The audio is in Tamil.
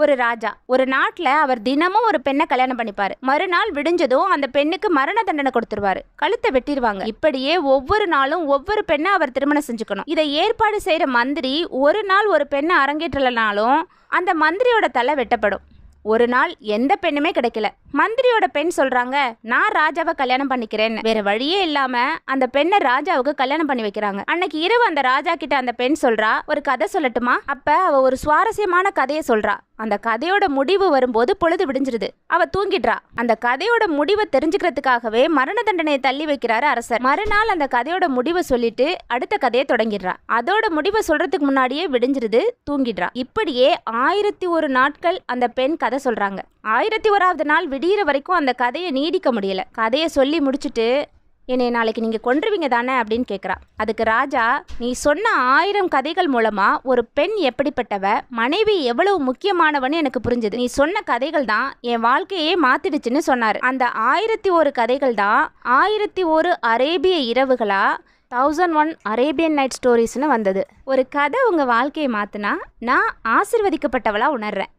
ஒரு ராஜா. ஒரு நாட்டுல அவர் தினமும் ஒரு பெண்ணை கல்யாணம் பண்ணிப்பாரு. மறுநாள் விடிஞ்சதும் அந்த பெண்ணுக்கு மரண தண்டனை கொடுத்துருவாரு, கழுத்தை வெட்டிடுவாங்க. இப்படியே ஒவ்வொரு நாளும் ஒவ்வொரு பெண்ணை அவர் திருமணம் செஞ்சுக்கணும். இதை ஏற்பாடு செய்யற மந்திரி ஒரு நாள் ஒரு பெண்ணை அரங்கேற்றலனாலும் அந்த மந்திரியோட தலை வெட்டப்படும். ஒரு நாள் எந்த பெண்ணுமே கிடைக்கல. மந்திரியோட பெண் சொல்றாங்க, நான் ராஜாவை கல்யாணம் பண்ணிக்கிறேன்னு. வேற வழியே இல்லாம அந்த பெண்ணை ராஜாவுக்கு கல்யாணம் பண்ணி வைக்கிறாங்க. அன்னைக்கு இரவு அந்த ராஜா கிட்ட அந்த பெண் சொல்றா, ஒரு கதை சொல்லட்டுமா? அப்ப அவ ஒரு சுவாரஸ்யமான கதையை சொல்றா. அந்த கதையோட முடிவு வரும்போது பொழுது விடிஞ்சிருது. அவ தூங்கிடுறா. அந்த கதையோட முடிவை தெரிஞ்சுக்கிறதுக்காகவே மரண தண்டனையை தள்ளி வைக்கிறாரு அரசர். மறுநாள் அந்த கதையோட முடிவை சொல்லிட்டு அடுத்த கதையை தொடங்கிடுறா. அதோட முடிவை சொல்றதுக்கு முன்னாடியே விடிஞ்சிருது, தூங்கிடுறா. இப்படியே 1001 நாட்கள் அந்த பெண் கதை சொல்றாங்க. 1001வது நாள் விடிகிற வரைக்கும் அந்த கதையை நீடிக்க முடியல. கதையை சொல்லி முடிச்சுட்டு, என்னை நாளைக்கு நீங்க கொன்றுவீங்க தானே அப்படின்னு கேட்குறா. அதுக்கு ராஜா, நீ சொன்ன 1000 கதைகள் மூலமா ஒரு பெண் எப்படிப்பட்டவ, மனைவி எவ்வளவு முக்கியமானவன்னு எனக்கு புரிஞ்சுது. நீ சொன்ன கதைகள் தான் என் வாழ்க்கையே மாத்திடுச்சுன்னு சொன்னாரு. அந்த 1001 கதைகள் தான் 1001 அரேபிய இரவுகளா 1001 அரேபியன் நைட் ஸ்டோரிஸ்னு வந்தது. ஒரு கதை உங்க வாழ்க்கையை மாத்துனா நான் ஆசிர்வதிக்கப்பட்டவளா உணர்றேன்.